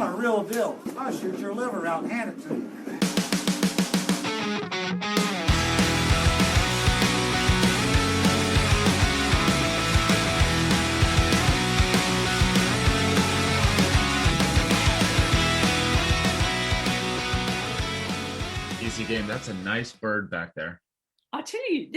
I'm a real deal. I'll shoot your liver out and hand it to you. Easy game. That's a nice bird back there. I tell you,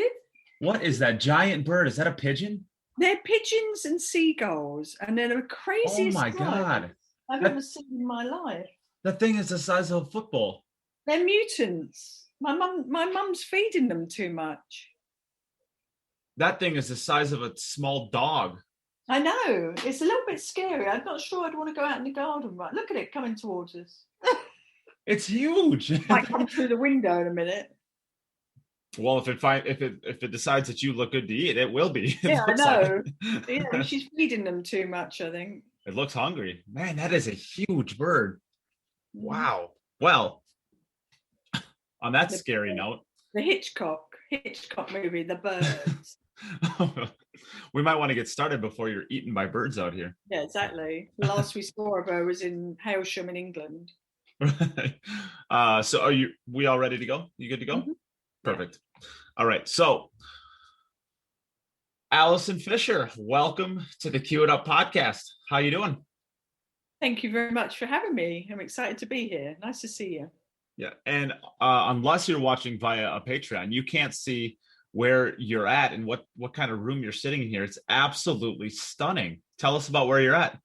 What is that giant bird? Is that a pigeon? they're pigeons and seagulls, and they're the craziest Oh my birds God. I've ever seen in my life. That thing is the size of a football. They're mutants. My mum's feeding them too much. That thing is the size of a small dog. I know. It's a little bit scary. I'm not sure I'd want to go out in the garden. Right, look at it coming towards us. It's huge. Might come through the window in a minute. Well, if it decides that you look good to eat, it will be. Yeah, I know. Yeah, she's feeding them too much, I think. It looks hungry. Man, that is a huge bird. Mm-hmm. Wow. Well, on that scary note, the Hitchcock movie, The Birds. We might want to get started before you're eaten by birds out here. Yeah, exactly. The last we saw of her was in Hailsham in England. So we all ready to go? You good to go? Mm-hmm. Perfect. All right. So Allison Fisher, welcome to the Cue It Up podcast. How you doing? Thank you very much for having me. I'm excited to be here. Nice to see you. Yeah. And unless you're watching via a Patreon, you can't see where you're at and what kind of room you're sitting in here. It's absolutely stunning. Tell us about where you're at.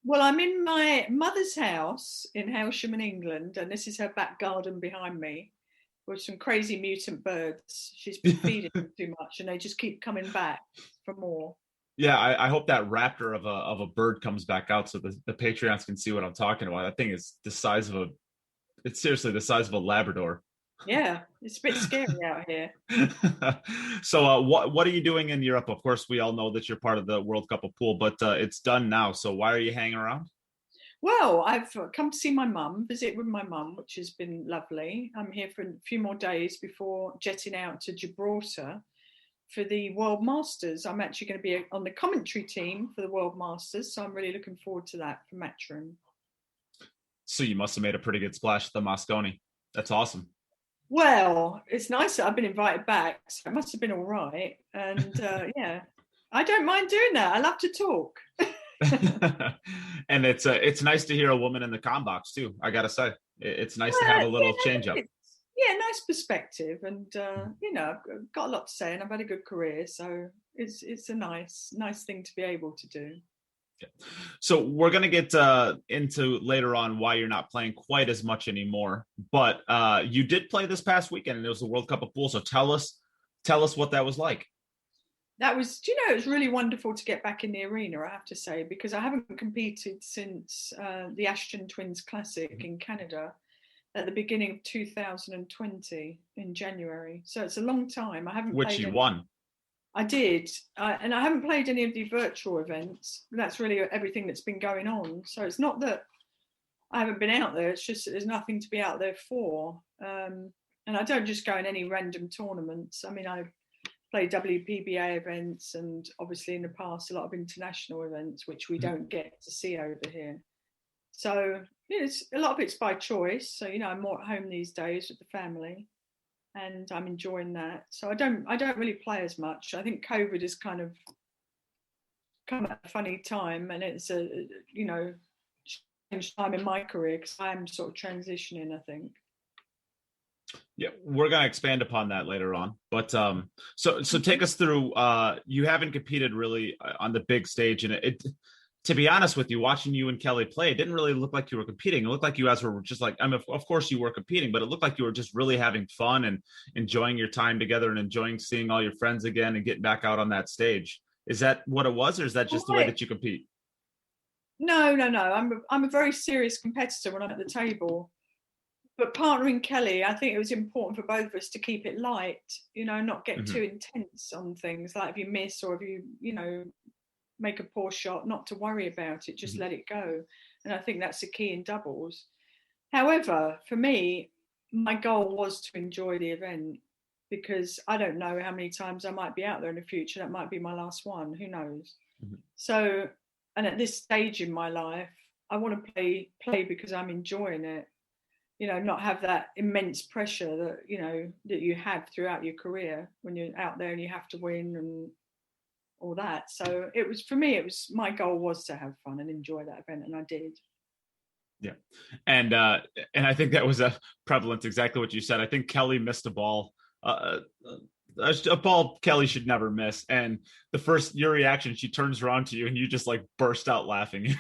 Well, I'm in my mother's house in Hailsham in England, and this is her back garden behind me with some crazy mutant birds. She's been feeding them too much, and they just keep coming back for more. Yeah, I hope that raptor of a bird comes back out so the Patreons can see what I'm talking about. That thing is it's seriously the size of a Labrador. Yeah, it's a bit scary out here. So what are you doing in Europe? Of course, we all know that you're part of the World Cup of Pool, but it's done now. So why are you hanging around? Well, I've come to see my mum, visit with my mum, which has been lovely. I'm here for a few more days before jetting out to Gibraltar for the World Masters. I'm actually going to be on the commentary team for the World Masters, so I'm really looking forward to that for Matchroom. So you must have made a pretty good splash at the Mosconi. That's awesome. Well, it's nice that I've been invited back, so it must have been all right. And yeah, I don't mind doing that. I love to talk. And it's nice to hear a woman in the comm box too. I gotta say, it's nice to have a little change up. Yeah, nice perspective, and I've got a lot to say, and I've had a good career, so it's a nice thing to be able to do. So we're going to get into later on why you're not playing quite as much anymore, but you did play this past weekend, and it was the World Cup of Pool. So tell us what that was like. That was, it was really wonderful to get back in the arena, I have to say, because I haven't competed since the Ashton Twins Classic in Canada at the beginning of 2020 in January. So it's a long time. I haven't Which you won. I did, and I haven't played any of the virtual events. That's really everything that's been going on. So it's not that I haven't been out there. It's just that there's nothing to be out there for. And I don't just go in any random tournaments. I mean, I play WPBA events, and obviously in the past a lot of international events, which we don't get to see over here. So it's a lot of it's by choice. So I'm more at home these days with the family, and I'm enjoying that. So I don't really play as much. I think COVID has kind of come at a funny time, and it's a strange time in my career because I'm sort of transitioning, I think. Yeah, we're going to expand upon that later on. But so take us through, you haven't competed really on the big stage, and it to be honest with you, watching you and Kelly play, it didn't really look like you were competing. It looked like you guys were just like, I mean, of course you were competing, but it looked like you were just really having fun and enjoying your time together and enjoying seeing all your friends again and getting back out on that stage. Is that what it was, or is that just the way that you compete? No. I'm a very serious competitor when I'm at the table. But partnering Kelly, I think it was important for both of us to keep it light, not get too intense on things. Like if you miss or if you make a poor shot, not to worry about it, just let it go. And I think that's the key in doubles. However, for me, my goal was to enjoy the event, because I don't know how many times I might be out there in the future. That might be my last one, who knows? So, and at this stage in my life, I want to play because I'm enjoying it. Not have that immense pressure that you have throughout your career when you're out there and you have to win and all that. So it was, for me, my goal was to have fun and enjoy that event, and I did. Yeah, and I think that was prevalent, exactly what you said. I think Kelly missed a ball, a ball Kelly should never miss. And your reaction, she turns around to you and you just like burst out laughing.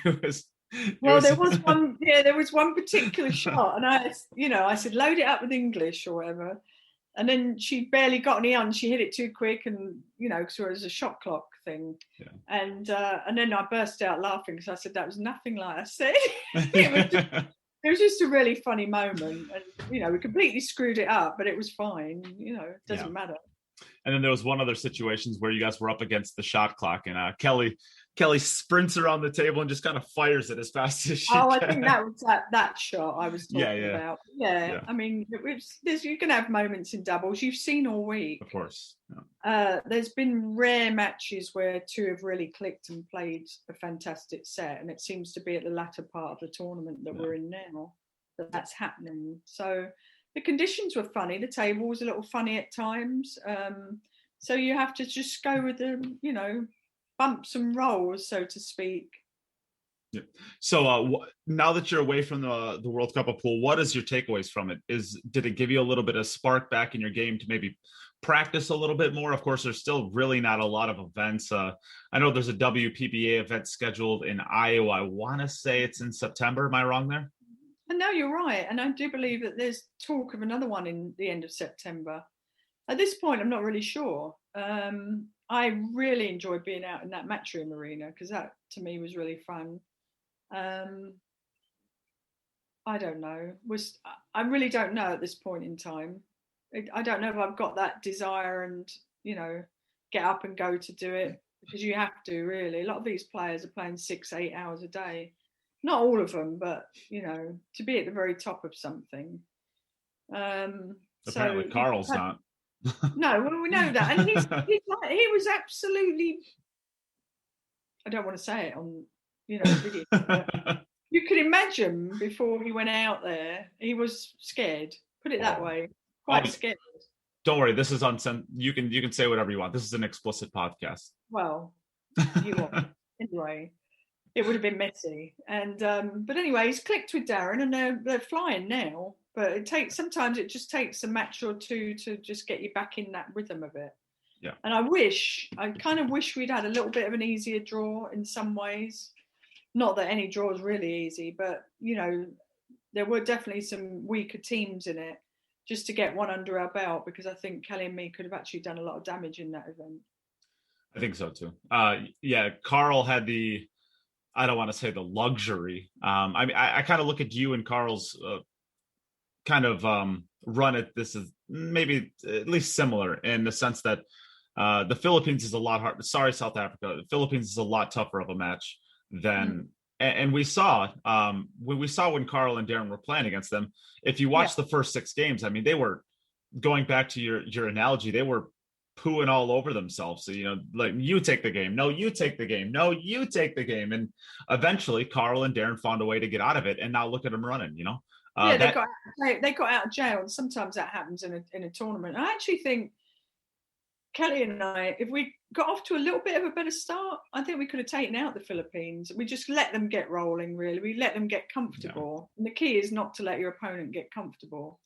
There was one particular shot, and I said, load it up with English or whatever. And then she barely got any on. She hit it too quick, and because it was a shot clock thing. Yeah. And then I burst out laughing because I said that was nothing like I said. It was just a really funny moment, and we completely screwed it up, but it was fine. It doesn't matter. And then there was one other situations where you guys were up against the shot clock, and Kelly sprints around the table and just kind of fires it as fast as she can. I think that was that shot I was talking about. Yeah. I mean, you can have moments in doubles. You've seen all week. Of course. Yeah. There's been rare matches where two have really clicked and played a fantastic set, and it seems to be at the latter part of the tournament that we're in now that's happening. So the conditions were funny. The table was a little funny at times. So you have to just go with the, bumps and rolls, so to speak. Yeah. So now that you're away from the World Cup of Pool, what is your takeaways from it? Did it give you a little bit of spark back in your game to maybe practice a little bit more? Of course, there's still really not a lot of events. I know there's a WPBA event scheduled in Iowa. I want to say it's in September. Am I wrong there? And no, you're right. And I do believe that there's talk of another one in the end of September. At this point, I'm not really sure. I really enjoyed being out in that Matchroom arena because that, to me, was really fun. I don't know. I really don't know at this point in time. I don't know if I've got that desire and, get up and go to do it, because you have to, really. A lot of these players are playing 6-8 hours a day. Not all of them, but, to be at the very top of something. Apparently Carl's not. No, well, we know that. And he was absolutely, I don't want to say it on, video. You could imagine before he went out there, he was scared. Put it that way. Quite scared. Don't worry, this is you can say whatever you want. This is an explicit podcast. Well, you are. Anyway, it would have been messy. And but anyway, he's clicked with Darren, and they're flying now. But sometimes it just takes a match or two to just get you back in that rhythm of it. Yeah. And I kind of wish we'd had a little bit of an easier draw in some ways. Not that any draw is really easy, but there were definitely some weaker teams in it, just to get one under our belt, because I think Kelly and me could have actually done a lot of damage in that event. I think so too. Carl had I don't want to say the luxury. I mean, I kind of look at you and Carl's kind of run at this is maybe at least similar in the sense that the Philippines is a lot harder. Sorry, South Africa. The Philippines is a lot tougher of a match than, and we saw when Carl and Darren were playing against them. If you watch the first 6 games, I mean, they were going back to your analogy. They were pooing all over themselves. So, like, you take the game. No, you take the game. No, you take the game. And eventually Carl and Darren found a way to get out of it. And now look at them running, they got out of jail. And sometimes that happens in a tournament. I actually think Kelly and I, if we got off to a little bit of a better start, I think we could have taken out the Philippines. We just let them get rolling, really. We let them get comfortable. Yeah. And the key is not to let your opponent get comfortable.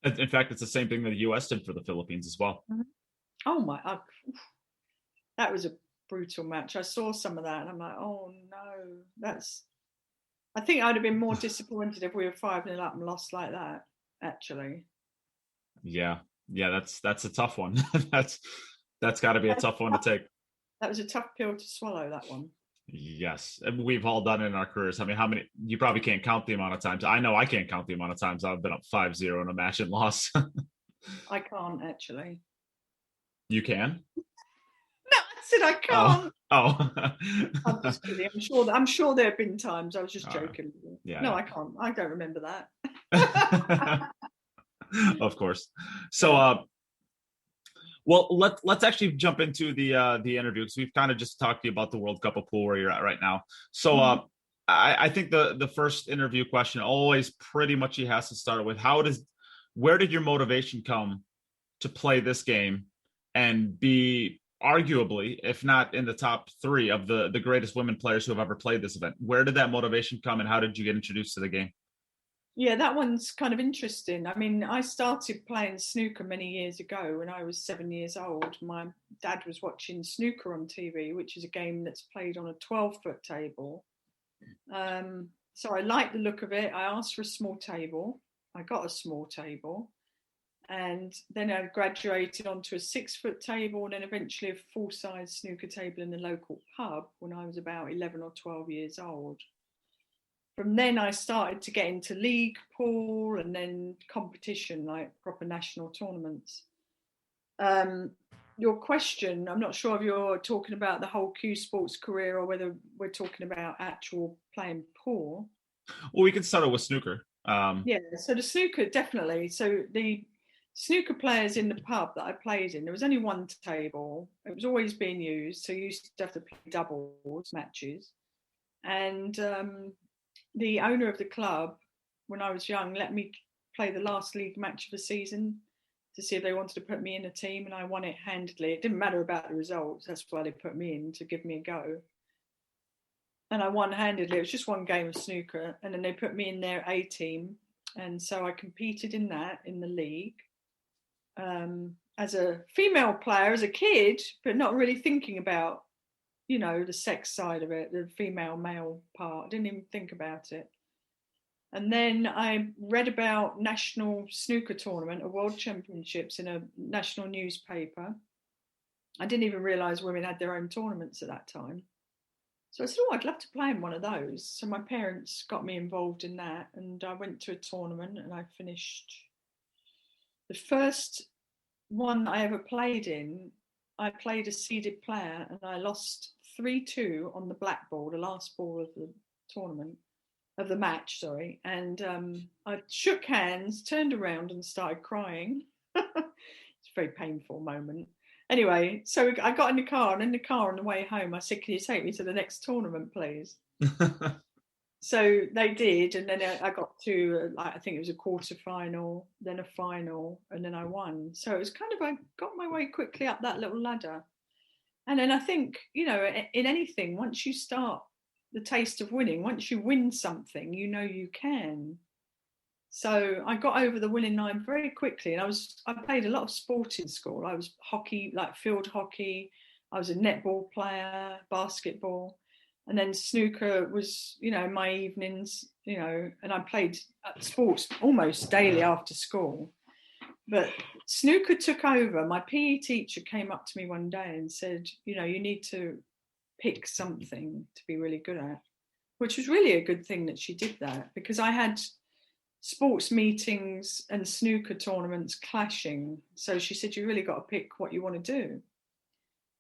In fact, it's the same thing that the US did for the Philippines as well. Mm-hmm. Oh that was a brutal match. I saw some of that and I'm like, oh no, I think I'd have been more disappointed if we were 5-0 up and lost like that, actually. Yeah, that's a tough one. That's got to be a tough one to take. That was a tough pill to swallow, that one. Yes, and we've all done it in our careers. I mean, how many? You probably can't count the amount of times. I know I can't count the amount of times I've been up 5-0 in a match and lost. I can't, actually. You can? No, I said I can't. Oh. I'm just kidding. I'm sure there have been times. I was just joking. Yeah. No, I can't. I don't remember that. Of course. So, well, let's actually jump into the interview, because we've kind of just talked to you about the World Cup of Pool where you're at right now. So, I think the first interview question always pretty much he has to start with where did your motivation come to play this game and be arguably, if not in the top three of the greatest women players who have ever played this event? Where did that motivation come and how did you get introduced to the game? Yeah, that one's kind of interesting. I mean, I started playing snooker many years ago when I was 7 years old. My dad was watching snooker on TV, which is a game that's played on a 12-foot table. So I liked the look of it. I asked for a small table. I got a small table. And then I graduated onto a 6-foot table and then eventually a full-size snooker table in the local pub when I was about 11 or 12 years old. From then I started to get into league, pool, and then competition, like proper national tournaments. Your question, I'm not sure if you're talking about the whole Q Sports career or whether we're talking about actual playing pool. Well, we can start with snooker. Yeah, so the snooker, definitely. So the snooker players in the pub that I played in, there was only one table. It was always being used. So you used to have to play doubles matches. And the owner of the club, when I was young, let me play the last league match of the season to see if they wanted to put me in a team, and I won it handedly. It didn't matter about the results. That's why they put me in, to give me a go. And I won handedly. It was just one game of snooker. And then they put me in their A team. And so I competed in that, in the league. As a female player, as a kid, but not really thinking about, you know, the sex side of it, the female male part. I didn't even think about it. And then I read about national snooker tournament or world championships in a national newspaper. I didn't even realize women had their own tournaments at that time. So I said, oh, I'd love to play in one of those. So my parents got me involved in that. And I went to a tournament and I finished the first one I ever played in. I played a seeded player and I lost 3-2 on the black ball, the last ball of the tournament, of the match, sorry. And I shook hands, turned around and started crying. It's a very painful moment. Anyway, so I got in the car, and in the car on the way home, I said, can you take me to the next tournament, please? So they did, and then I got to, I think it was a quarter final, then a final, and then I won. So it was kind of, I got my way quickly up that little ladder. And then I think, you know, in anything, once you start the taste of winning, once you win something, you know you can. So I got over the winning line very quickly, and I played a lot of sport in school. I was hockey, like field hockey. I was a netball player, basketball. And then snooker was, you know, my evenings, you know, and I played sports almost daily after school. But snooker took over. My PE teacher came up to me one day and said, you know, you need to pick something to be really good at, which was really a good thing that she did that, because I had sports meetings and snooker tournaments clashing. So she said, you really got to pick what you want to do.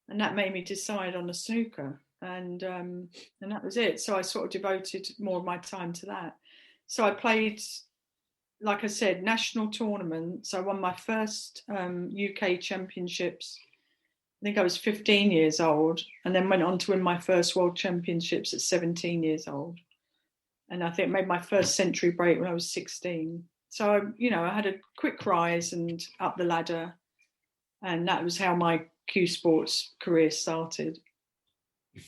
And that made me decide on the snooker. And that was it. So I sort of devoted more of my time to that. So I played, like I said, national tournaments. I won my first UK championships. I think I was 15 years old, and then went on to win my first world championships at 17 years old. And I think made my first century break when I was 16. So, you know, I had a quick rise and up the ladder. And that was how my Q Sports career started.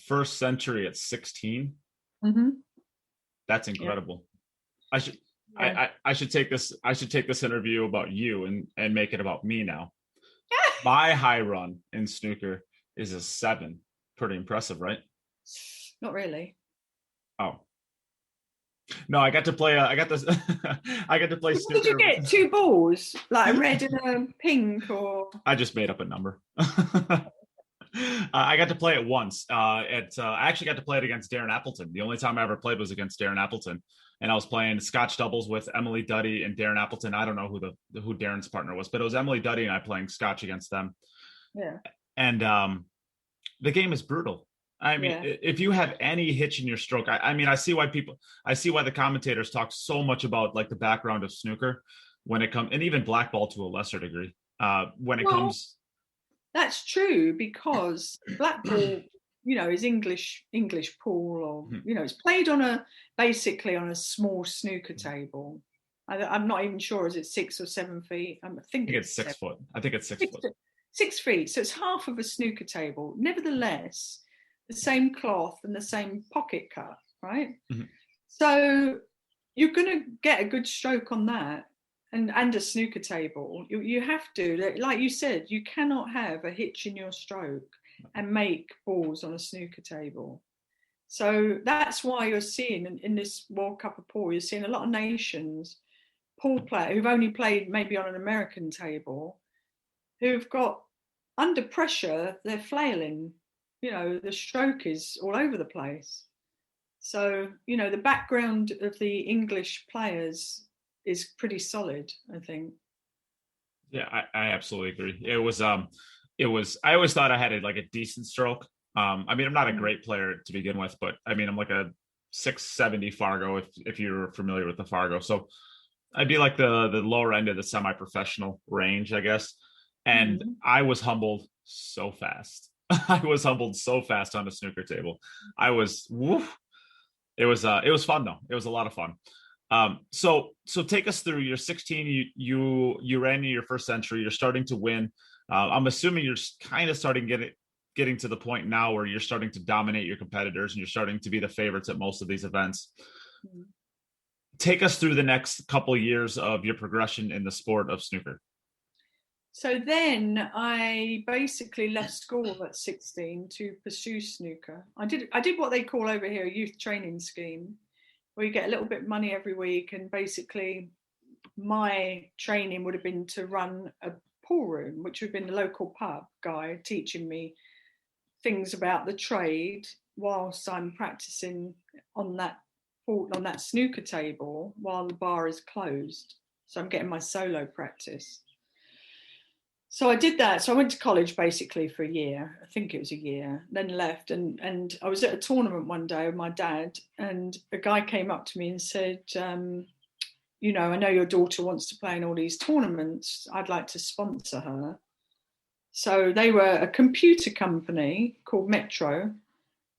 First century at 16. Mm-hmm. That's incredible. Yeah. I should take this interview about you and make it about me now. My high run in snooker is a 7. Pretty impressive, right? Not really. Oh. No, I got to play. I got this. I got to play snooker. Did you get 2 balls, like a red and a pink, or? I just made up a number. I got to play it once. I actually got to play it against Darren Appleton. The only time I ever played was against Darren Appleton, and I was playing Scotch doubles with Emily Duddy and Darren Appleton. I don't know who Darren's partner was, but it was Emily Duddy and I playing Scotch against them. Yeah. And the game is brutal. I mean, if you have any hitch in your stroke, I mean, I see why the commentators talk so much about like the background of snooker when it comes, and even blackball to a lesser degree when it comes. That's true, because blackball is English pool, or Mhm. it's played basically on a small snooker table. I'm not even sure, is it 6 or 7 feet? I think I think it's it's 6 foot. I think it's 6 six, foot. 6 feet, so it's half of a snooker table. Nevertheless, the same cloth and the same pocket cut, right? Mhm. So you're going to get a good stroke on that, and a snooker table. You have to, like you said, you cannot have a hitch in your stroke and make balls on a snooker table. So that's why you're seeing in this World Cup of Pool, you're seeing a lot of nations, pool players who've only played maybe on an American table, who've got under pressure, they're flailing. The stroke is all over the place. So, the background of the English players is pretty solid, I think. Yeah, I absolutely agree. I always thought I had a decent stroke. I mean, I'm not a Mm. great player to begin with, but I mean, I'm like a 670 Fargo if you're familiar with the Fargo. So I'd be like the lower end of the semi-professional range, I guess. And Mm. I was humbled so fast. I was humbled so fast on the snooker table. I was woof. It was fun though. It was a lot of fun. So take us through. You're 16. You ran into your first century. You're starting to win. I'm assuming you're kind of getting to the point now where you're starting to dominate your competitors and you're starting to be the favorites at most of these events. Mm. Take us through the next couple of years of your progression in the sport of snooker. So then I basically left school at 16 to pursue snooker. I did what they call over here a youth training scheme, where you get a little bit of money every week, and basically my training would have been to run a pool room, which would have been the local pub guy teaching me things about the trade whilst I'm practicing on that snooker table while the bar is closed. So I'm getting my solo practice. So I did that. So I went to college basically for a year. I think it was a year, then left. And I was at a tournament one day with my dad, and a guy came up to me and said, I know your daughter wants to play in all these tournaments. I'd like to sponsor her. So they were a computer company called Metro,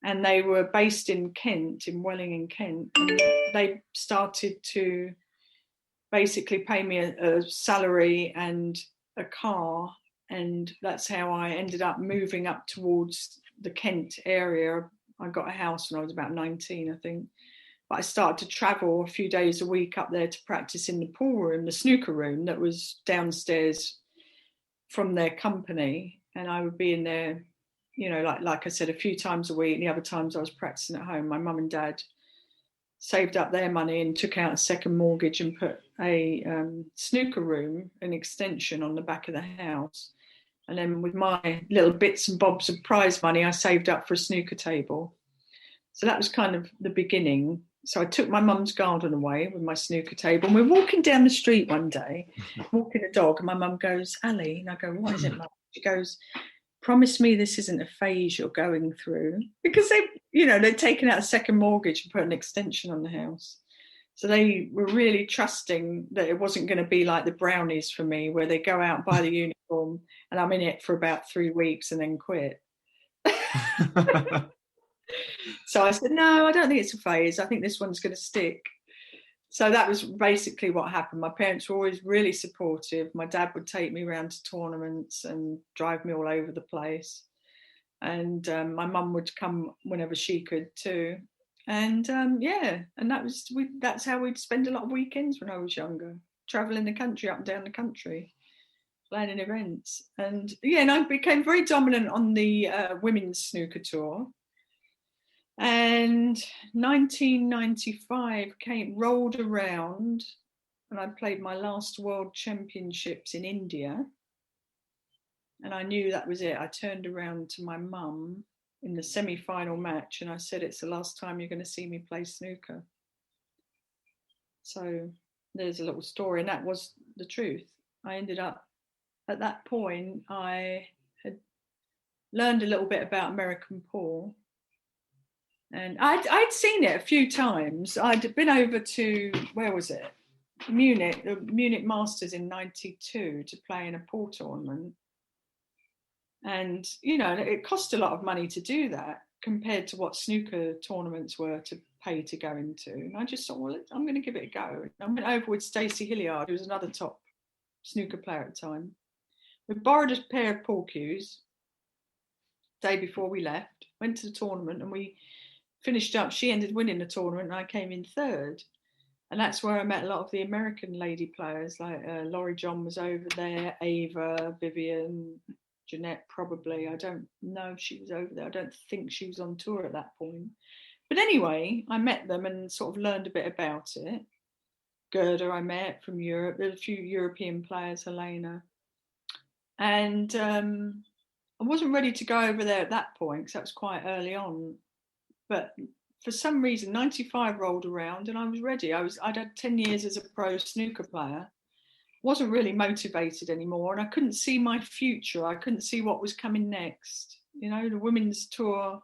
and they were based in Kent, in Welling in Kent. And they started to basically pay me a salary and a car, and that's how I ended up moving up towards the Kent area. I got a house when I was about 19, I think. But I started to travel a few days a week up there to practice in the pool room, the snooker room that was downstairs from their company. And I would be in there, like I said, a few times a week. And the other times I was practicing at home. My mum and dad saved up their money and took out a second mortgage and put a snooker room, an extension on the back of the house. And then with my little bits and bobs of prize money, I saved up for a snooker table. So that was kind of the beginning. So I took my mum's garden away with my snooker table, and we're walking down the street one day, walking a dog, and my mum goes, "Ali," and I go, "What is it, Mum?" She goes, "Promise me this isn't a phase you're going through," because they'd taken out a second mortgage and put an extension on the house. So they were really trusting that it wasn't going to be like the Brownies for me, where they go out and buy the uniform and I'm in it for about 3 weeks and then quit. So I said, "No, I don't think it's a phase. I think this one's going to stick." So that was basically what happened. My parents were always really supportive. My dad would take me around to tournaments and drive me all over the place. And my mum would come whenever she could too. And and that's how we'd spend a lot of weekends when I was younger, traveling the country, up and down the country, planning events. And I became very dominant on the women's snooker tour. And 1995 rolled around, and I played my last World Championships in India. And I knew that was it. I turned around to my mum in the semi-final match and I said, "It's the last time you're going to see me play snooker." So there's a little story, and that was the truth. I ended up, at that point, I had learned a little bit about American pool. And I'd seen it a few times. I'd been over to, where was it? Munich, the Munich Masters in '92 to play in a pool tournament. And, it cost a lot of money to do that compared to what snooker tournaments were to pay to go into. And I just thought, well, I'm going to give it a go. I went over with Stacey Hilliard, who was another top snooker player at the time. We borrowed a pair of pool cues day before we left, went to the tournament, and we finished up. She ended winning the tournament, and I came in third. And that's where I met a lot of the American lady players, like Laurie John was over there, Ava, Vivian, Jeanette, probably. I don't know if she was over there. I don't think she was on tour at that point. But anyway, I met them and sort of learned a bit about it. Gerda I met from Europe. There were a few European players, Helena. And I wasn't ready to go over there at that point because that was quite early on. But for some reason, 95 rolled around and I was ready. I'd had 10 years as a pro snooker player. Wasn't really motivated anymore, and I couldn't see my future. I couldn't see what was coming next. You know, the women's tour,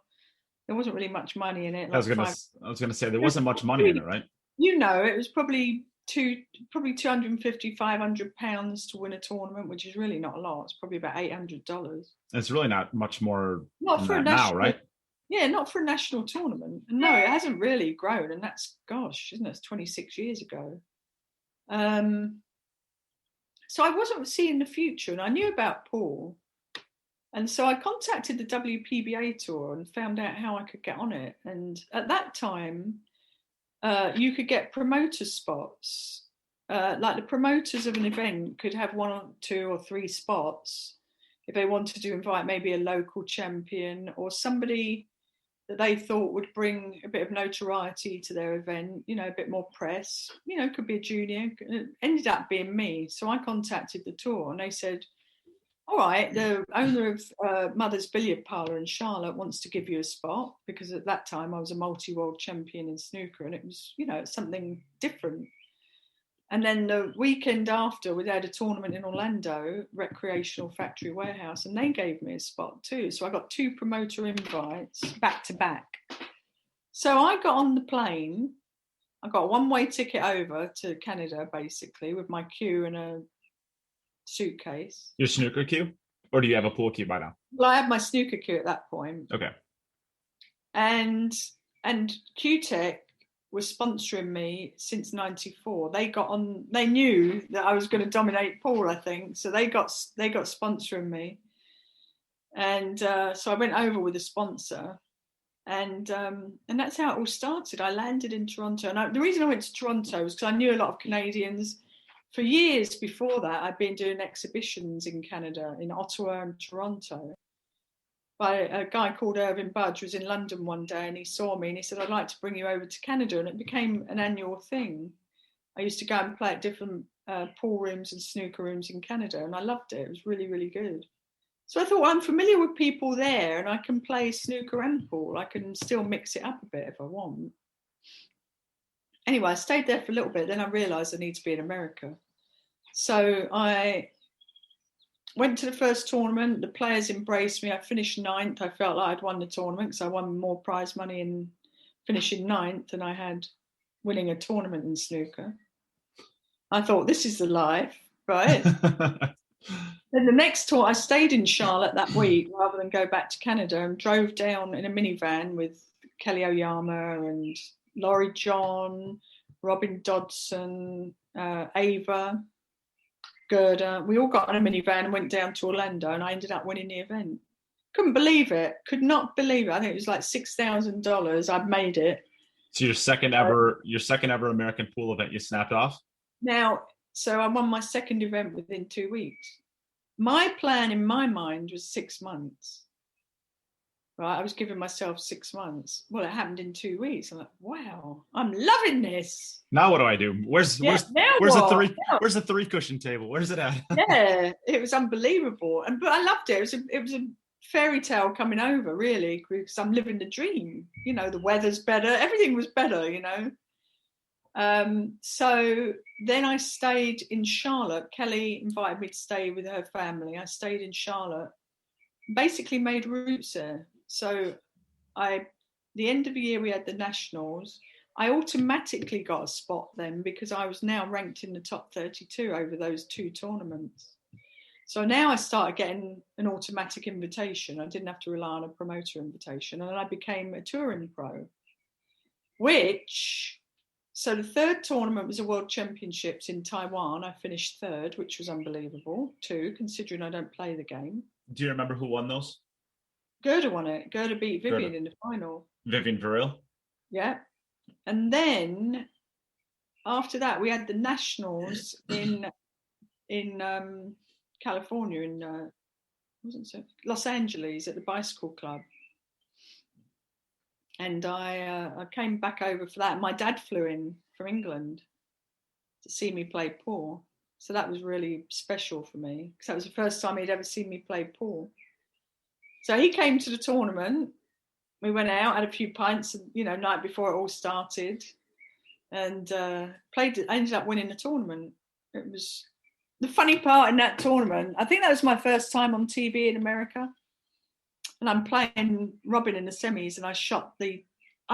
there wasn't really much money in it. I was gonna say there wasn't much money in it, right? You know, it was probably £250, £500 to win a tournament, which is really not a lot. It's probably about $800. It's really not much more not for a now, right? Yeah, not for a national tournament. And no, it hasn't really grown, and that's, gosh, isn't it? It's 26 years ago. So I wasn't seeing the future, and I knew about Paul. And so I contacted the WPBA tour and found out how I could get on it. And at that time, you could get promoter spots. Like the promoters of an event could have 1 or 2 or 3 spots if they wanted to invite maybe a local champion or somebody that they thought would bring a bit of notoriety to their event, you know, a bit more press, you know, could be a junior. It ended up being me. So I contacted the tour and they said, all right, the owner of Mother's Billiard Parlour in Charlotte wants to give you a spot, because at that time I was a multi-world champion in snooker and it was, you know, something different. And then the weekend after, we had a tournament in Orlando, Recreational Factory Warehouse, and they gave me a spot too. So I got 2 promoter invites back to back. So I got on the plane. I got a one-way ticket over to Canada, basically, with my cue and a suitcase. Your snooker cue? Or do you have a pool cue by now? Well, I had my snooker cue at that point. Okay. And Q-Tech was sponsoring me since '94. They knew that I was going to dominate Paul, I think. So they got sponsoring me. And so I went over with a sponsor. And that's how it all started. I landed in Toronto. And the reason I went to Toronto was because I knew a lot of Canadians. For years before that, I'd been doing exhibitions in Canada, in Ottawa and Toronto. By a guy called Irvin Budge was in London one day and he saw me and he said, I'd like to bring you over to Canada. And it became an annual thing. I used to go and play at different pool rooms and snooker rooms in Canada, and I loved it. It was really, really good. So I thought, well, I'm familiar with people there and I can play snooker and pool. I can still mix it up a bit if I want. Anyway, I stayed there for a little bit. Then I realised I need to be in America. So I went to the first tournament. The players embraced me. I finished 9th. I felt like I'd won the tournament because I won more prize money in finishing 9th than I had winning a tournament in snooker. I thought, this is the life, right? Then the next tour, I stayed in Charlotte that week rather than go back to Canada, and drove down in a minivan with Kelly Oyama and Laurie John, Robin Dodson, Ava, Gerda. We all got in a minivan and went down to Orlando, and I ended up winning the event. Couldn't believe it. Could not believe it. I think it was like $6,000. I'd made it. So your second ever American pool event you snapped off? Now, so I won my second event within 2 weeks. My plan in my mind was 6 months. Right, I was giving myself 6 months. Well, it happened in 2 weeks. I'm like, wow, I'm loving this. Now what do I do? Where's the 3 cushion table? Where's it at? Yeah, it was unbelievable, but I loved it. It was a fairy tale coming over, really, because I'm living the dream. You know, the weather's better, everything was better. You know, so then I stayed in Charlotte. Kelly invited me to stay with her family. I stayed in Charlotte, basically made roots there. So the end of the year we had the nationals. I automatically got a spot then because I was now ranked in the top 32 over those 2 tournaments. So now I started getting an automatic invitation. I didn't have to rely on a promoter invitation, and then I became a touring pro. So the third tournament was a World Championships in Taiwan. I finished third, which was unbelievable too, considering I don't play the game. Do you remember who won those? Gerda won it. Gerda beat Vivian Gerda. in the final. Vivian Viril. Yeah. And then after that, we had the nationals in California, in Los Angeles at the Bicycle Club. And I came back over for that. My dad flew in from England to see me play pool. So that was really special for me, because that was the first time he'd ever seen me play pool. So he came to the tournament. We went out, had a few pints, night before it all started, and played. I ended up winning the tournament. It was the funny part in that tournament. I think that was my first time on TV in America, and I'm playing Robin in the semis, and I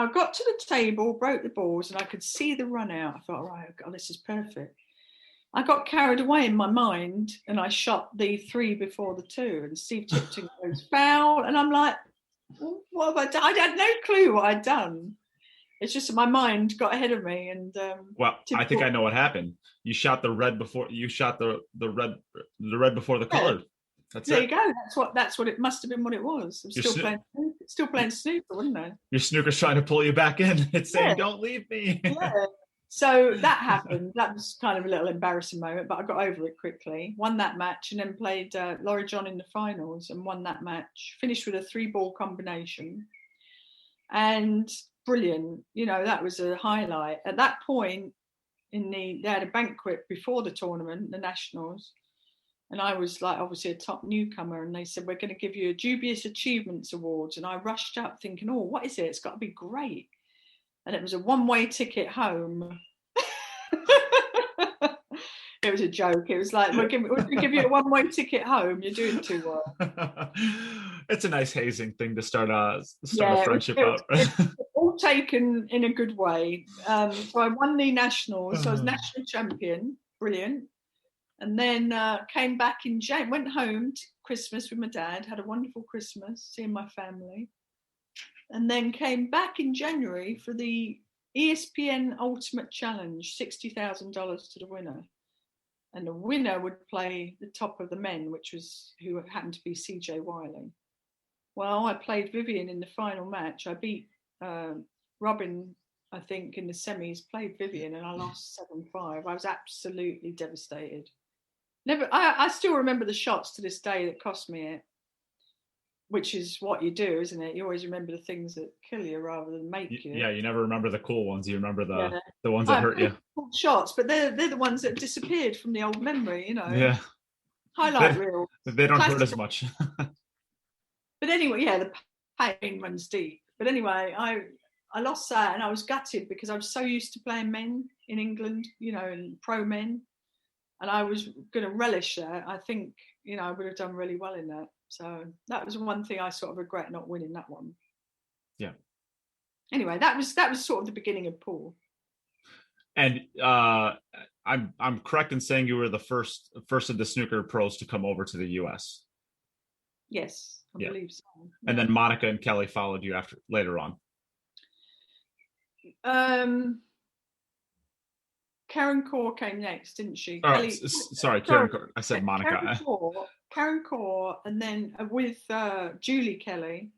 got to the table, broke the balls, and I could see the run out. I thought, right, God, this is perfect. I got carried away in my mind, and I shot the 3 before the 2, and Steve Tipton goes foul, and I'm like, what have I done? I had no clue what I'd done. It's just that my mind got ahead of me, and I think I know what happened. You shot the red before the red before the color. That's there it. you go. That's what it must have been. What it was. I'm still playing snooker, wasn't I? Your snooker's trying to pull you back in. It's saying, "Don't leave me." Yeah. So that happened. That was kind of a little embarrassing moment, but I got over it quickly. Won that match, and then played Laurie John in the finals, and won that match. Finished with a 3-ball combination, and brilliant. That was a highlight. At that point, they had a banquet before the tournament, the nationals, and I was like obviously a top newcomer, and they said, we're going to give you a Dubious Achievements Awards, and I rushed up thinking, oh, what is it? It's got to be great. And it was a one-way ticket home. It was a joke. It was like, we're going to give you a one-way ticket home. You're doing too well. It's a nice hazing thing to start a friendship out. All taken in a good way. So I won the nationals. So I was national champion. Brilliant. And then came back in January. Went home to Christmas with my dad. Had a wonderful Christmas, seeing my family. And then came back in January for the ESPN Ultimate Challenge, $60,000 to the winner. And the winner would play the top of the men, who happened to be CJ Wiley. Well, I played Vivian in the final match. I beat Robin, I think, in the semis, played Vivian, and I lost 7-5. I was absolutely devastated. I still remember the shots to this day that cost me it. Which is what you do, isn't it? You always remember the things that kill you rather than make you. Yeah, you never remember the cool ones. You remember the ones that hurt you. Cool shots, but they're the ones that disappeared from the old memory, Yeah. Highlight reel. They don't hurt as much. But anyway, the pain runs deep. But anyway, I lost that, and I was gutted because I was so used to playing men in England, and pro men, and I was going to relish that. I think, I would have done really well in that. So that was one thing I sort of regret not winning that one. Yeah. Anyway, that was sort of the beginning of pool. And I'm correct in saying you were the first of the snooker pros to come over to the US. Yes, I believe so. And then Monica and Kelly followed you later on. Karen Kaur came next, didn't she? Oh, Kelly, sorry, Karen Kaur. I said Monica. Karen Kaur, and then with Julie Kelly,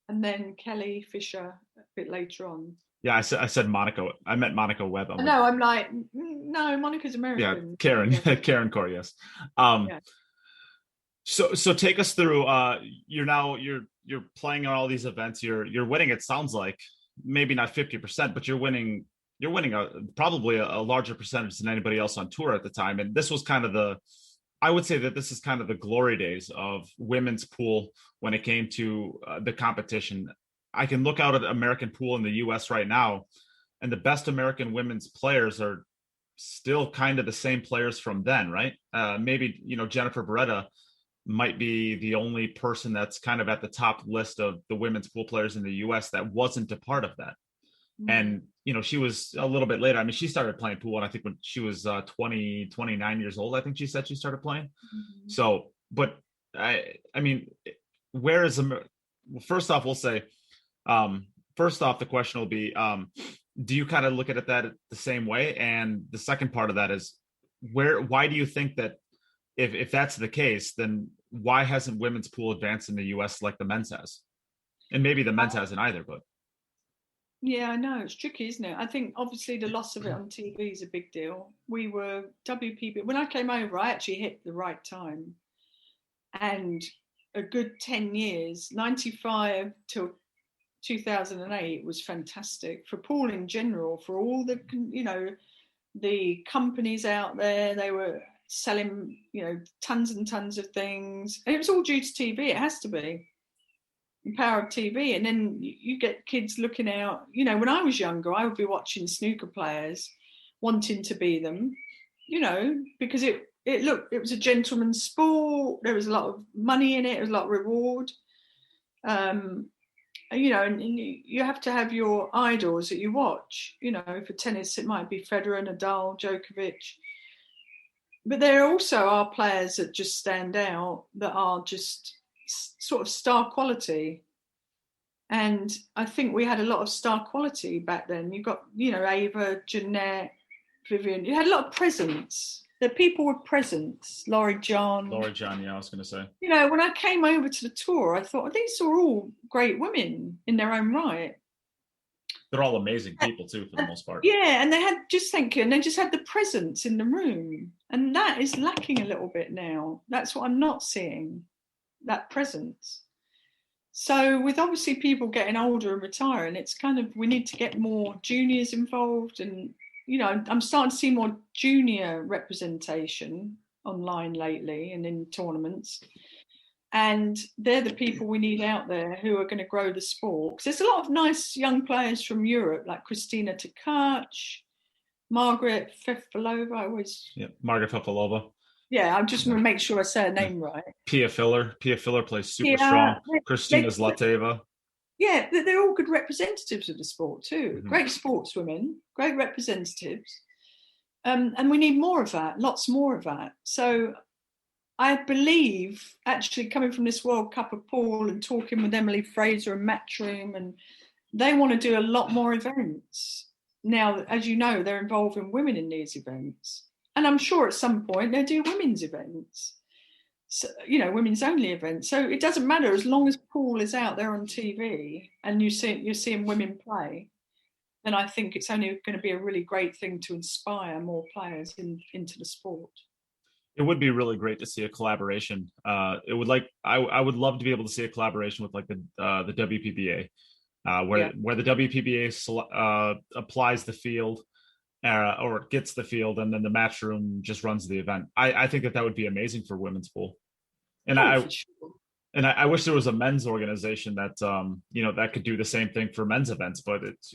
and then Kelly Fisher a bit later on. Yeah, I said Monica. I meant Monica Webb. I'm like, no, Monica's American. Yeah, Karen Kaur, yes. So take us through. You're playing on all these events. You're winning. It sounds like maybe not 50%, but you're winning. You're winning probably a larger percentage than anybody else on tour at the time. And this was kind of I would say that this is kind of the glory days of women's pool when it came to the competition. I can look out at American pool in the US right now, and the best American women's players are still kind of the same players from then, right? Maybe, Jennifer Beretta might be the only person that's kind of at the top list of the women's pool players in the US that wasn't a part of that. And, she was a little bit later. I mean, she started playing pool, and I think when she was 29 years old, I think she said she started playing. Mhm. So, but I mean, where is first off, we'll say, first off, the question will be, do you kind of look at it that the same way? And the second part of that is why do you think that if that's the case, then why hasn't women's pool advanced in the US like the men's has? And maybe the men's hasn't either, but. Yeah, I know it's tricky, isn't it? I think obviously the loss of it on TV is a big deal. We were WPB when I came over. I actually hit the right time, and a good 10 years, 95 till 2008 was fantastic for pool in general. For all the the companies out there, they were selling tons and tons of things, and it was all due to TV. It has to be. Power of TV, and then you get kids looking out. When I was younger, I would be watching snooker players, wanting to be them, because it was a gentleman's sport. There was a lot of money in it. There was a lot of reward. And you have to have your idols that you watch. For tennis, it might be Federer, Nadal, Djokovic. But there also are players that just stand out, that are just sort of star quality. And I think we had a lot of star quality back then. You got, Ava, Jeanette, Vivian. You had a lot of presence. The people with presence. Laurie John, yeah, I was going to say. When I came over to the tour, I thought, these are all great women in their own right. They're all amazing people too, for the most part. Yeah, and they had and they just had the presence in the room. And that is lacking a little bit now. That's what I'm not seeing. That presence. So with obviously people getting older and retiring, it's kind of, we need to get more juniors involved. And, I'm starting to see more junior representation online lately and in tournaments. And they're the people we need out there who are going to grow the sport. Because there's a lot of nice young players from Europe, like Christina Tkach, Margaret Fefalova. Margaret Fefalova. Yeah, I'm just going to make sure I say her name right. Pia Filler plays super strong. Christina Zlateva. Yeah, they're all good representatives of the sport too. Mm-hmm. Great sportswomen, great representatives. And we need more of that, lots more of that. So I believe, actually, coming from this World Cup of Pool and talking with Emily Fraser and Matchroom, and they want to do a lot more events. Now, as you know, they're involving women in these events. And I'm sure at some point they'll do women's events, so, women's only events. So it doesn't matter, as long as pool is out there on TV and you're seeing women play, then I think it's only going to be a really great thing to inspire more players into the sport. It would be really great to see a collaboration. I would love to be able to see a collaboration with like the WPBA, where the WPBA applies the field. Or gets the field, and then the Matchroom just runs the event. I think that would be amazing for women's pool, and I wish there was a men's organization that that could do the same thing for men's events. But it's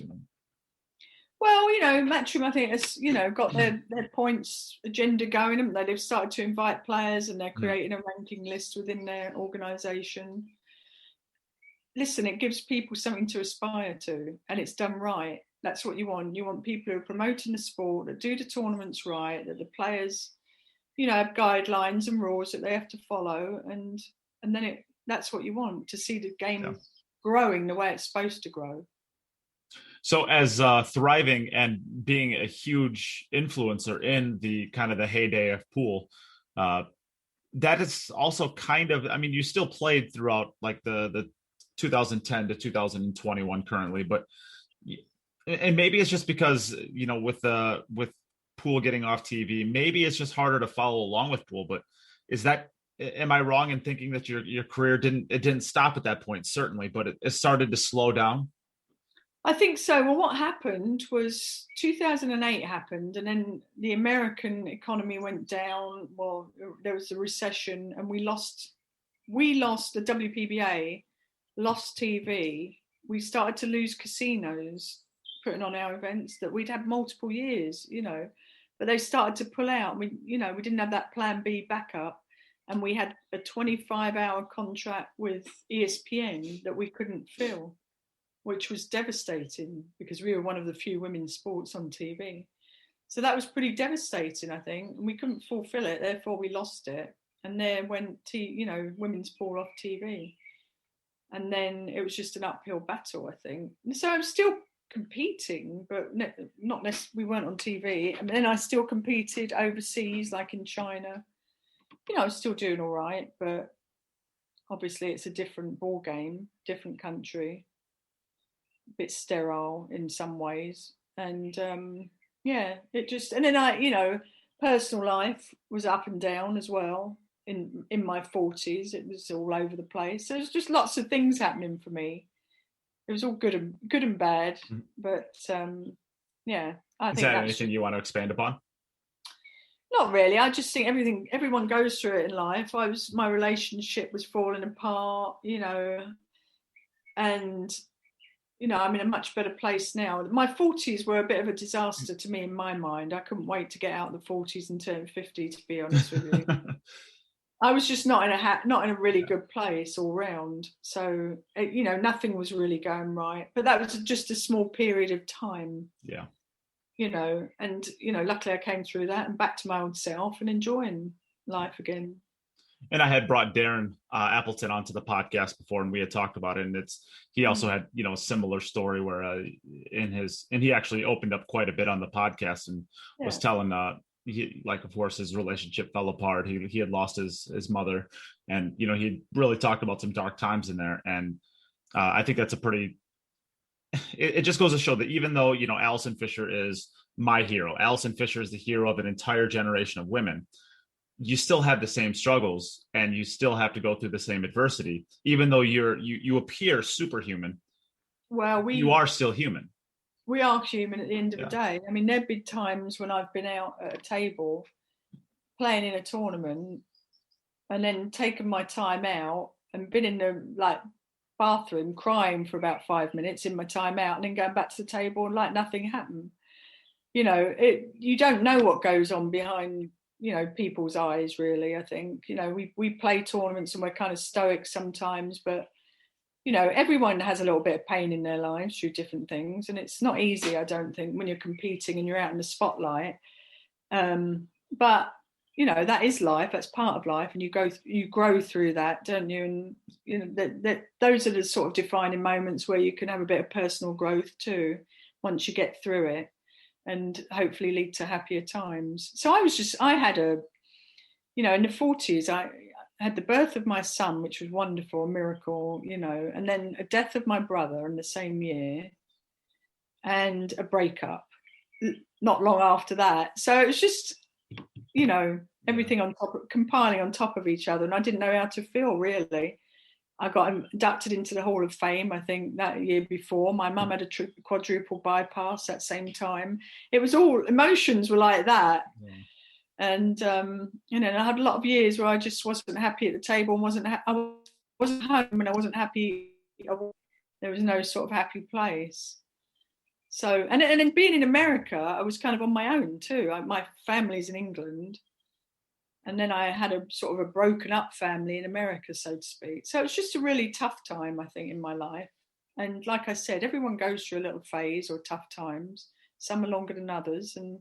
Well, Matchroom, I think has got their points agenda going, haven't they? They've started to invite players, and they're creating a ranking list within their organisation. Listen, it gives people something to aspire to, and it's done right. That's what you want. You want people who are promoting the sport, that do the tournaments right, that the players, have guidelines and rules that they have to follow, and then that's what you want, to see the game growing the way it's supposed to grow. So as thriving and being a huge influencer in the kind of the heyday of pool, that is also kind of, I mean, you still played throughout like the 2010 to 2021 currently, but and maybe it's just because with pool getting off TV, maybe it's just harder to follow along with pool. But am I wrong in thinking that your career didn't stop at that point? Certainly, but it started to slow down. I think so. Well, what happened was 2008 happened, and then the American economy went down. Well, there was a recession, and we lost the WPBA, lost TV. We started to lose casinos putting on our events that we'd had multiple years, but they started to pull out. We didn't have that plan B backup, and we had a 25-hour contract with ESPN that we couldn't fill. which was devastating because we were one of the few women's sports on TV. So that was pretty devastating, I think. And we couldn't fulfill it, therefore we lost it. And there went, women's pool off TV. And then it was just an uphill battle, I think. So I'm still competing, but not necessarily, we weren't on TV. And then I still competed overseas, like in China. I was still doing all right, but obviously it's a different ball game, different country, a bit sterile in some ways. And it just, and then personal life was up and down as well. In my 40s, it was all over the place. So there's just lots of things happening for me. It was all good and bad, but I think is that anything you want to expand upon? Not really. I just think everyone goes through it in life. My relationship was falling apart, and I'm in a much better place now. My 40s were a bit of a disaster to me in my mind. I couldn't wait to get out of the 40s and turn 50, to be honest with you. I was just not in a really good place all round. So, nothing was really going right. But that was just a small period of time. Yeah. And luckily I came through that and back to my old self and enjoying life again. And I had brought Darren Appleton onto the podcast before, and we had talked about it. And he also had a similar story where he actually opened up quite a bit on the podcast and was telling of course his relationship fell apart. He had lost his mother, and he really talked about some dark times in there. And I think that's a pretty. It just goes to show that even though Allison Fisher is my hero, Allison Fisher is the hero of an entire generation of women, you still have the same struggles and you still have to go through the same adversity. Even though you appear superhuman, well, you are still human. We are human at the end of the day. I mean, there've been times when I've been out at a table playing in a tournament and then taken my time out and been in the bathroom crying for about 5 minutes in my time out and then going back to the table and like nothing happened. You don't know what goes on behind people's eyes, really. I think we play tournaments and we're kind of stoic sometimes, but everyone has a little bit of pain in their lives through different things, and it's not easy, I don't think, when you're competing and you're out in the spotlight. But that is life. That's part of life, and you grow through that, don't you? And that those are the sort of defining moments where you can have a bit of personal growth too, once you get through it, and hopefully lead to happier times. So I had in the 40s, I had the birth of my son, which was wonderful, a miracle, and then a death of my brother in the same year, and a breakup not long after that. So it was just, everything compiling on top of each other, and I didn't know how to feel, really. I got inducted into the Hall of Fame, I think, that year before. My mum had a quadruple bypass that same time. It was all, emotions were like that. Yeah. And, I had a lot of years where I just wasn't happy at the table and I wasn't home and I wasn't happy. There was no sort of happy place. So, and then being in America, I was kind of on my own too. My family's in England. And then I had a sort of a broken up family in America, so to speak. So it's just a really tough time, I think, in my life. And like I said, everyone goes through a little phase or tough times. Some are longer than others. And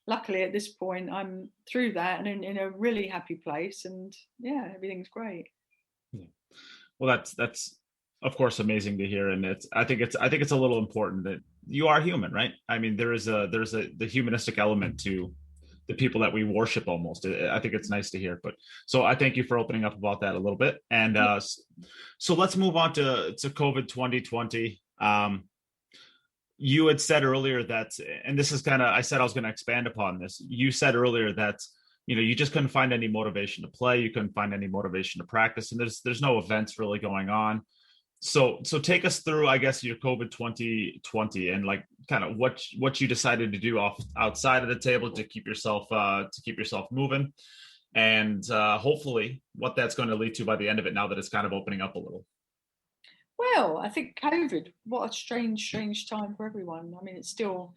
luckily at this point, I'm through that and in a really happy place. And everything's great. Yeah. Well, that's of course amazing to hear. And I think it's a little important that you are human, right? I mean, there's the humanistic element to the people that we worship almost. I think it's nice to hear. But so I thank you for opening up about that a little bit. And so let's move on to COVID 2020. You had said earlier that, and this is I said I was going to expand upon this. You said earlier that, you just couldn't find any motivation to play. You couldn't find any motivation to practice, and there's no events really going on. So take us through, I guess, your COVID 2020 and kind of what you decided to do outside of the table to keep yourself moving, and hopefully what that's going to lead to by the end of it, now that it's kind of opening up a little. Well, I think COVID, what a strange time for everyone. I mean,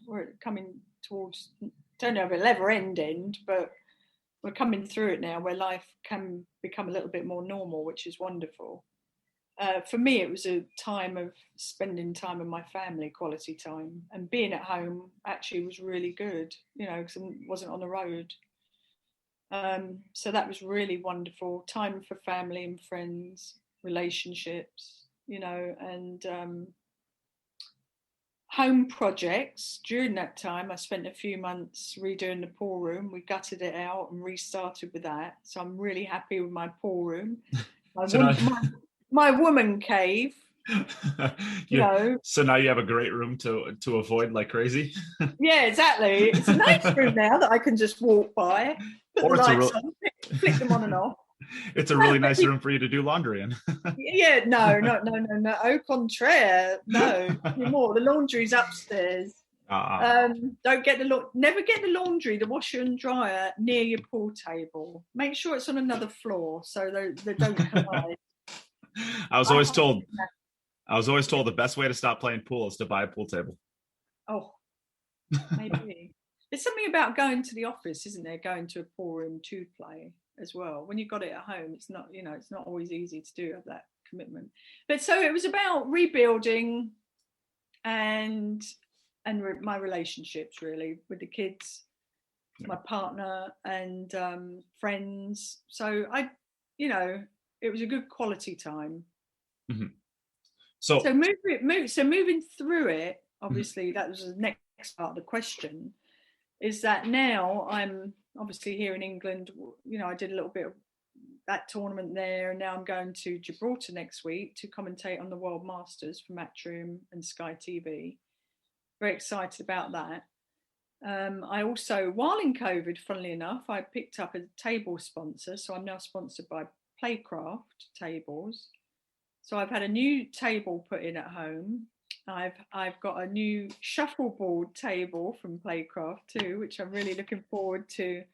we're coming towards, don't know if it'll ever end, but we're coming through it now where life can become a little bit more normal, which is wonderful. For me, it was a time of spending time with my family, quality time, and being at home actually was really good, because I wasn't on the road. So that was really wonderful. Time for family and friends, relationships, and home projects. During that time, I spent a few months redoing the pool room. We gutted it out and restarted with that. So I'm really happy with my pool room. My woman cave. So now you have a great room to avoid like crazy. Yeah, exactly. It's a nice room now that I can just walk by, put the lights on, flick them on and off. It's a really nice room for you to do laundry in. Yeah, no. Au contraire, no. Anymore. The laundry's upstairs. Never get the laundry, the washer and dryer near your pool table. Make sure it's on another floor so they don't collide. I was always told the best way to stop playing pool is to buy a pool table. Oh, maybe. There's something about going to the office, isn't there? Going to a pool room to play as well. When you've got it at home, it's not always easy to do that commitment. But so it was about rebuilding and my relationships really with the kids, my partner and friends. So it was a good quality time. Mm-hmm. So moving through it, obviously that was the next part of the question, is that now I'm obviously here in England. I did a little bit of that tournament there, and now I'm going to Gibraltar next week to commentate on the World Masters for Matchroom and Sky TV. Very excited about that. I also, while in COVID, funnily enough, I picked up a table sponsor, so I'm now sponsored by Playcraft tables. So I've had a new table put in at home. I've got a new shuffleboard table from Playcraft too, which I'm really looking forward to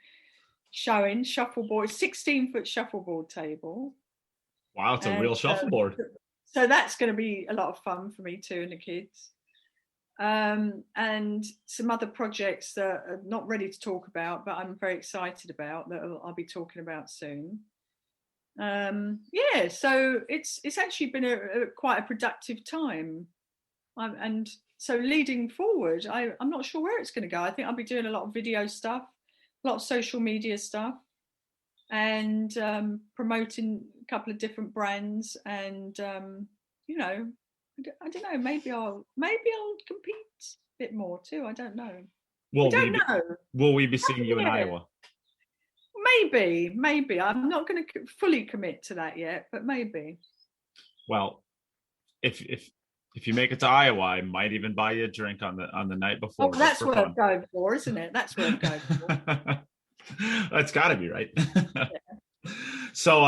showing. Shuffleboard, 16-foot shuffleboard table. Wow, it's a real shuffleboard. So that's going to be a lot of fun for me too and the kids. And some other projects that are not ready to talk about, but I'm very excited about, that I'll be talking about soon. So it's actually been quite a productive time. And so leading forward, I'm not sure where it's going to go. I think I'll be doing a lot of video stuff, a lot of social media stuff, and promoting a couple of different brands. And I don't know. Maybe I'll compete a bit more too. I don't know. Will we be seeing you in Iowa? Maybe. I'm not going to fully commit to that yet, but maybe. Well, if you make it to Iowa, I might even buy you a drink on the night before. Oh, that's worth going for, isn't it? That's worth going for. That's got to be right. Yeah. So,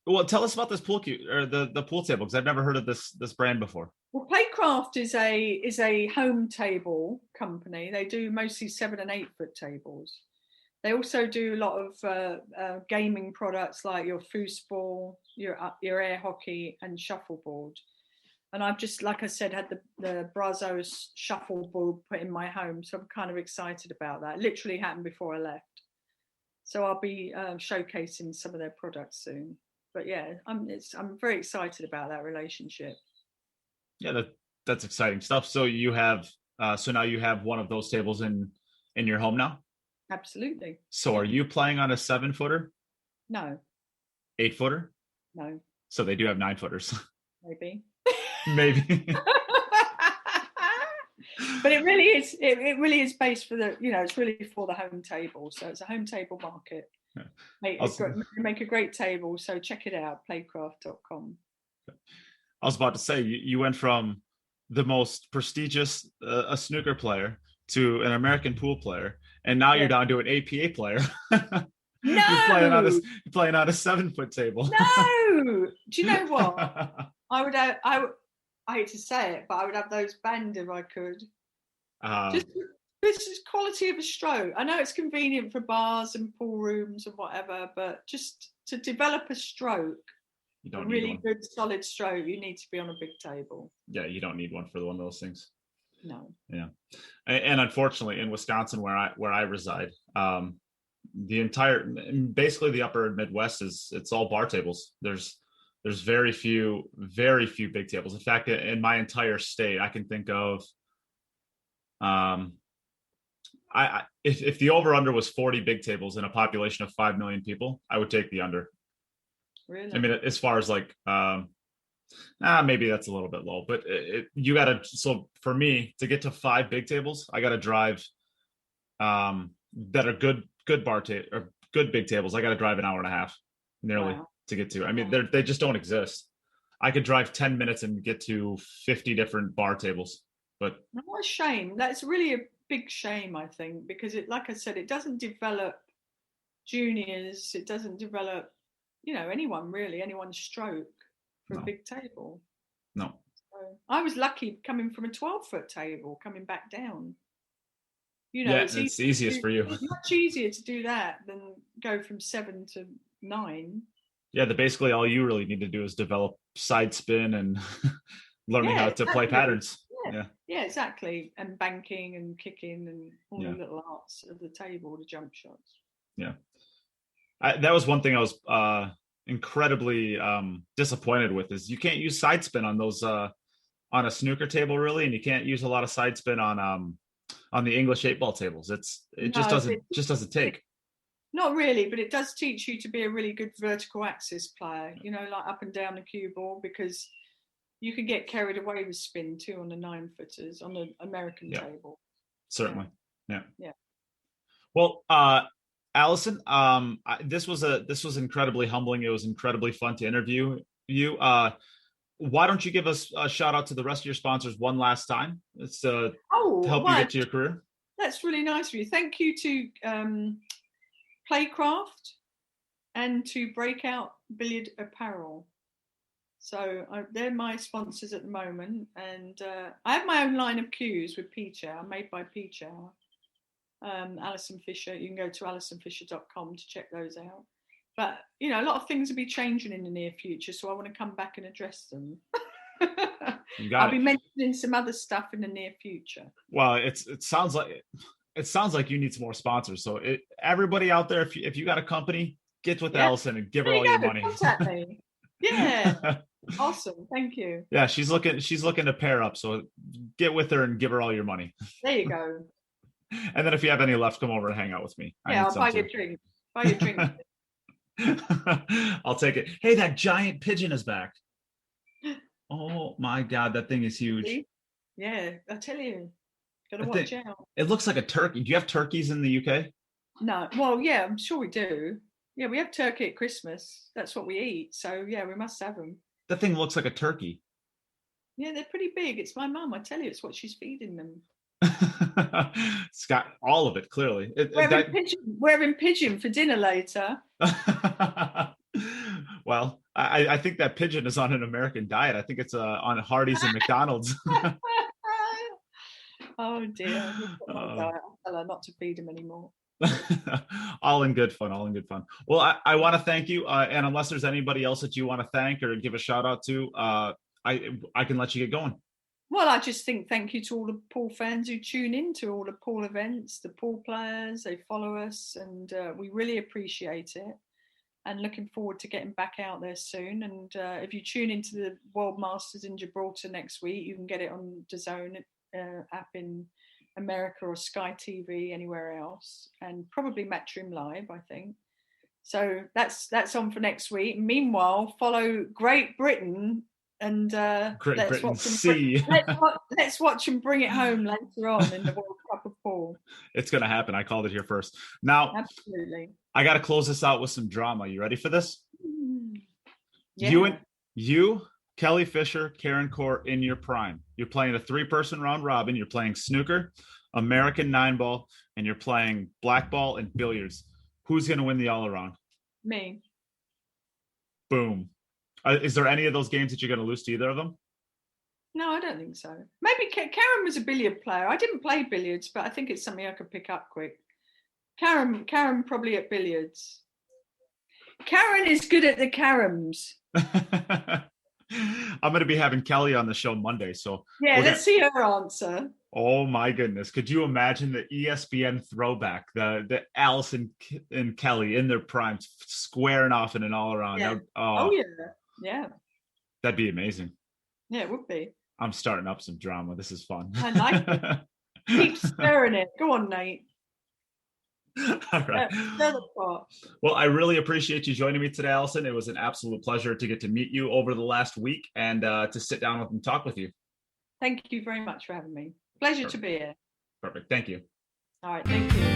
well, tell us about this pool or the pool table, because I've never heard of this brand before. Well, Playcraft is a home table company. They do mostly 7 and 8 foot tables. They also do a lot of gaming products like your foosball, your air hockey, and shuffleboard. And I've just, like I said, had the Brazos shuffleboard put in my home, so I'm kind of excited about that. It literally happened before I left, so I'll be showcasing some of their products soon. But yeah, I'm very excited about that relationship. Yeah, that's exciting stuff. So you have now you have one of those tables in your home now? Absolutely. So are you playing on a 7-footer? No. 8-footer? No. So they do have 9-footers. Maybe. Maybe. But it really is. It really is based for the. It's really for the home table. So it's a home table market. Yeah. Make a great table. So check it out. Playcraft.com. I was about to say you went from the most prestigious a snooker player to an American pool player, and now you're down to an APA player. No, you're playing on a 7-foot table. No, do you know what? I hate to say it, but I would have those banned if I could. This is quality of a stroke. I know it's convenient for bars and pool rooms and whatever, but just to develop a stroke, a really good solid stroke, you need to be on a big table. Yeah, you don't need one for one of those things. No. Yeah, and unfortunately, in Wisconsin, where I reside, the entire, basically the upper Midwest it's all bar tables. There's There's very few big tables. In fact, in my entire state, I can think of, if the over under was 40 big tables in a population of 5 million people, I would take the under. Really? I mean, as far as like, maybe that's a little bit low, but you got to. So for me to get to 5 big tables, I got to drive, that are good bar table or good big tables. I got to drive an hour and a half nearly to get to. I mean, they just don't exist. I could drive 10 minutes and get to 50 different bar tables, but what a shame. That's really a big shame, I think, because it, like I said, it doesn't develop juniors. It doesn't develop, anyone really, anyone's stroke for a big table. No. So I was lucky coming from a 12-foot table, coming back down. It's easiest for you. It's much easier to do that than go from 7 to 9. Yeah, basically all you really need to do is develop side spin and learning how to play patterns. Yeah, exactly. And banking and kicking and all the little arts of the table, the jump shots. Yeah. That was one thing I was incredibly disappointed with, is you can't use side spin on those on a snooker table really, and you can't use a lot of side spin on the English 8-ball tables. It just doesn't take. Not really, but it does teach you to be a really good vertical axis player, like up and down the cue ball, because you can get carried away with spin too on the 9-footers on the American table. Certainly. Yeah. Yeah. Well, Allison, this was incredibly humbling. It was incredibly fun to interview you. Why don't you give us a shout out to the rest of your sponsors one last time? It's to help you get to your career. That's really nice of you. Thank you to Playcraft and to Breakout Billiard Apparel. So they're my sponsors at the moment, and I have my own line of cues with Peach Hour, made by Peach Hour. Alison Fisher, you can go to alisonfisher.com to check those out. But a lot of things will be changing in the near future, so I want to come back and address them. I'll be mentioning some other stuff in the near future. Well, it sounds like you need some more sponsors. So everybody out there, if you got a company, get with Allison and give her all your money. Exactly. Yeah. Awesome. Thank you. Yeah, she's looking to pair up. So get with her and give her all your money. There you go. And then if you have any left, come over and hang out with me. Yeah, I'll buy you a drink. Buy you a drink. I'll take it. Hey, that giant pigeon is back. Oh my God, that thing is huge. Yeah, I tell you. Gotta watch out. It looks like a turkey. Do you have turkeys in the UK? No. Well, yeah, I'm sure we do. Yeah, we have turkey at Christmas. That's what we eat. So yeah, we must have them. That thing looks like a turkey. Yeah, they're pretty big. It's my mum. I tell you, it's what she's feeding them. It's got all of it, clearly. We're having pigeon for dinner later. Well, I think that pigeon is on an American diet. I think it's on Hardee's and McDonald's. Oh dear. I'll tell her not to feed him anymore. All in good fun. Well, I want to thank you. And unless there's anybody else that you want to thank or give a shout out to, I can let you get going. Well, I just think thank you to all the pool fans who tune in to all the pool events, the pool players, they follow us, and we really appreciate it. And looking forward to getting back out there soon. And if you tune into the World Masters in Gibraltar next week, you can get it on DAZN app in America or Sky TV, anywhere else, and probably Matchroom Live, I think. So that's on for next week. Meanwhile, follow Great Britain and let's watch them bring it home later on in the World Cup of Pool. It's going to happen. I called it here first. Now, absolutely. I got to close this out with some drama. You ready for this? Yeah. You, Kelly Fisher, Karen Corr in your prime. You're playing a 3-person round robin. You're playing snooker, American 9-ball, and you're playing blackball and billiards. Who's going to win the all around? Me. Boom. Is there any of those games that you're going to lose to either of them? No, I don't think so. Maybe Karen was a billiard player. I didn't play billiards, but I think it's something I could pick up quick. Karen probably at billiards. Karen is good at the caroms. I'm going to be having Kelly on the show Monday, so yeah, let's see her answer. Oh my goodness! Could you imagine the ESPN throwback, the Allison and Kelly in their primes squaring off in an all around? Yeah. Oh yeah, Yeah, That'd be amazing. yeah, it would be. I'm starting up some drama. This is fun. I like it. Keep stirring it. Go on, Nate. All right. Stir the pot. Well, I really appreciate you joining me today, Allison. It was an absolute pleasure to get to meet you over the last week and to sit down with and talk with you. Thank you very much for having me. Pleasure to be here. Perfect. Thank you. All right, thank you.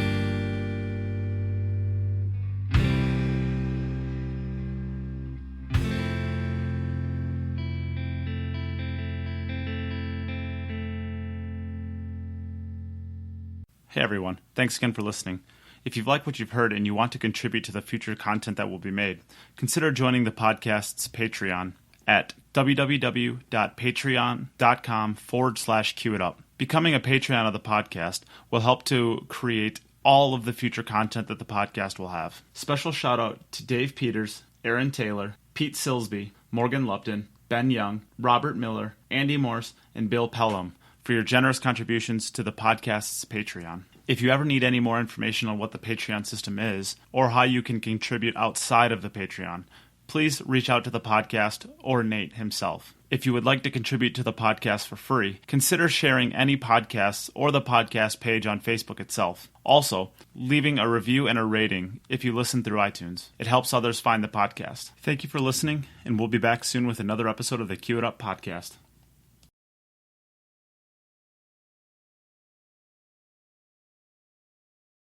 Hey everyone, thanks again for listening. If you've liked what you've heard and you want to contribute to the future content that will be made, consider joining the podcast's Patreon at www.patreon.com/QItUp. Becoming a Patreon of the podcast will help to create all of the future content that the podcast will have. Special shout out to Dave Peters, Aaron Taylor, Pete Silsby, Morgan Lupton, Ben Young, Robert Miller, Andy Morse, and Bill Pelham for your generous contributions to the podcast's Patreon. If you ever need any more information on what the Patreon system is, or how you can contribute outside of the Patreon, please reach out to the podcast or Nate himself. If you would like to contribute to the podcast for free, consider sharing any podcasts or the podcast page on Facebook itself. Also, leaving a review and a rating if you listen through iTunes. It helps others find the podcast. Thank you for listening, and we'll be back soon with another episode of the Q It Up podcast.